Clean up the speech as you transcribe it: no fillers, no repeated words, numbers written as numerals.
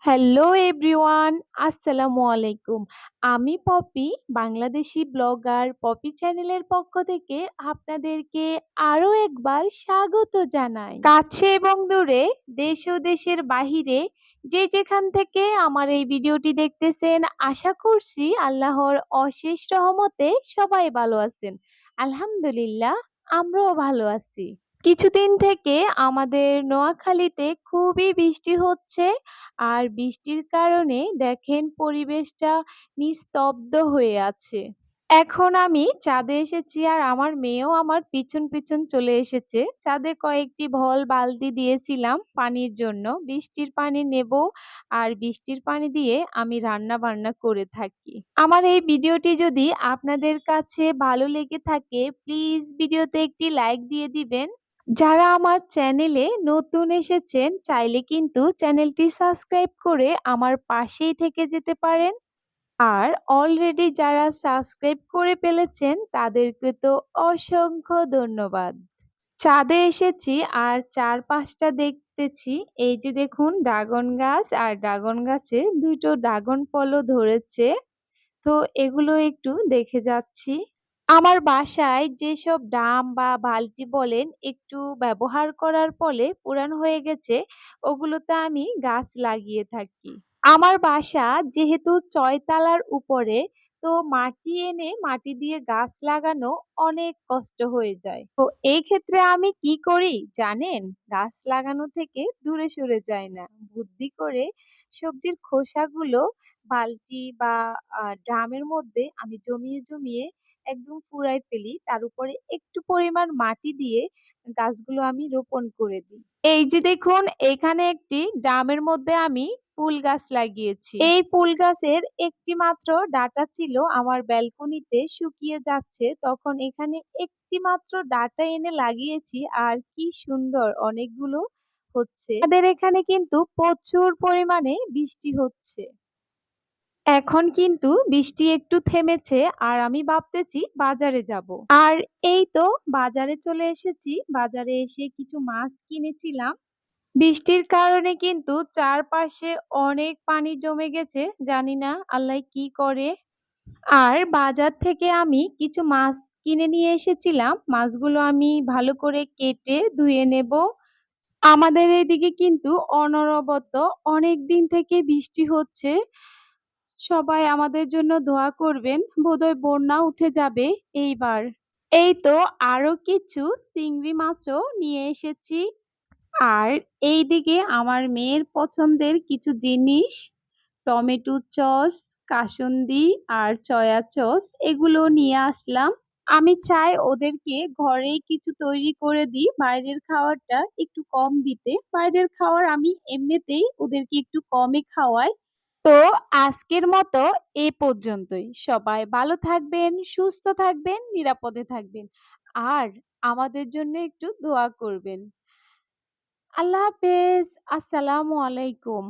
Hello everyone, আসসালামু আলাইকুম। আমি পপি, বাংলাদেশি ব্লগার পপি চ্যানেলের পক্ষ থেকে আপনাদেরকে আরো একবার স্বাগত জানাই। কাছে এবং দূরে, দেশ ও দেশের বাহিরে যে যেখান থেকে আমার এই ভিডিওটি দেখতেছেন, আশা করছি আল্লাহর অশেষ রহমতে সবাই ভালো আছেন। আলহামদুলিল্লাহ, আমরাও ভালো আছি। কিছুদিন থেকে আমাদের নোয়াখালীতে খুবই বৃষ্টি হচ্ছে। আর বৃষ্টির কারণে দেখেন পরিবেশটা নিস্তব্ধ হয়ে আছে। এখন আমি ছাদে এসেছি আর আমার মেয়েও আমার পিছন পিছন চলে এসেছে। ছাদে কয়েকটি বালতি দিয়েছিলাম পানির জন্য। বৃষ্টির পানি নেব আর বৃষ্টির পানি দিয়ে আমি রান্না বান্না করে থাকি। আমার এই ভিডিওটি যদি আপনাদের কাছে ভালো লেগে থাকে, প্লিজ ভিডিওতে একটি লাইক দিয়ে দিবেন। যারা আমার চ্যানেলে নতুন এসেছেন চাইলে কিন্তু চ্যানেলটি সাবস্ক্রাইব করে আমার পাশেই থেকে যেতে পারেন। আর অলরেডি যারা সাবস্ক্রাইব করে ফেলেছেন তাদেরকে তো অসংখ্য ধন্যবাদ। ছাদে এসেছি আর চারপাশটা দেখতেছি। এই যে দেখুন ড্রাগন গাছ, আর ড্রাগন গাছে দুটো ড্রাগন ফলও ধরেছে। তো এগুলো একটু দেখে যাচ্ছি। আমার বাসায় যেসব ড্রাম বা বালতি বলেন একটু ব্যবহার করার ফলে পুরানো হয়ে গেছে, ওগুলোতে আমি গাছ লাগিয়ে থাকি। আমার বাসা যেহেতু ৬ তলার উপরে, তো মাটি এনে মাটি দিয়ে গাছ লাগানো অনেক কষ্ট হয়ে যায়। তো এই ক্ষেত্রে আমি কি করি জানেন? গাছ লাগানো থেকে দূরে সরে যাই না। বুদ্ধি করে সবজির খোসাগুলো বালতি বা ড্রামের মধ্যে আমি জমিয়ে জমিয়ে একদম ফুরায় ফেলি। তার উপরে একটু পরিমাণ মাটি দিয়ে গাছগুলো আমি রোপণ করে দিই। এই যে দেখুন, এখানে একটি ড্রামের মধ্যে আমি ফুল গাছ লাগিয়েছি। এই ফুল গাছের একটি মাত্র ডাঁটা ছিল আমার ব্যালকনিতে শুকিয়ে যাচ্ছে। তখন এখানে একটি মাত্র ডাঁটা এনে লাগিয়েছি আর কি সুন্দর অনেকগুলো হচ্ছে। আমাদের এখানে কিন্তু প্রচুর পরিমাণে বৃষ্টি হচ্ছে। এখন কিন্তু বৃষ্টি একটু থেমেছে আর আমি ভাবতেছি বাজারে যাব। আর এই তো বাজারে চলে এসেছি। বাজারে এসে কিছু মাছ কিনেছিলাম। বৃষ্টির কারণে কিন্তু চারপাশে অনেক পানি জমে গেছে। জানি না আল্লাহ কি করে। আর বাজার থেকে আমি কিছু মাছ কিনে নিয়ে এসেছিলাম। মাছগুলো আমি ভালো করে কেটে ধুয়ে নেব। আমাদের এদিকে কিন্তু অনবরত অনেক দিন থেকে বৃষ্টি হচ্ছে। সবাই আমাদের জন্য দোয়া করবেন। বোধহয় বন্যা উঠে যাবে এইবার। এই তো আরো কিছু চিংড়ি মাছও নিয়ে এসেছি। আর এইদিকে আমার মেয়ের পছন্দের কিছু জিনিস, টমেটো সস, কাসুন্দি আর সয়া সস, এগুলো নিয়ে আসলাম। আমি চাই ওদেরকে ঘরেই কিছু তৈরি করে দিই, বাইরের খাবারটা একটু কম দিতে। বাইরের খাবার আমি এমনিতেই ওদেরকে একটু কমই খাওয়াই। তো আজকের মতো এ পর্যন্তই। সবাই ভালো থাকবেন, সুস্থ থাকবেন, নিরাপদে থাকবেন। আর আমাদের জন্য একটু দোয়া করবেন। আল্লাহ হাফেজ। আসসালামু আলাইকুম।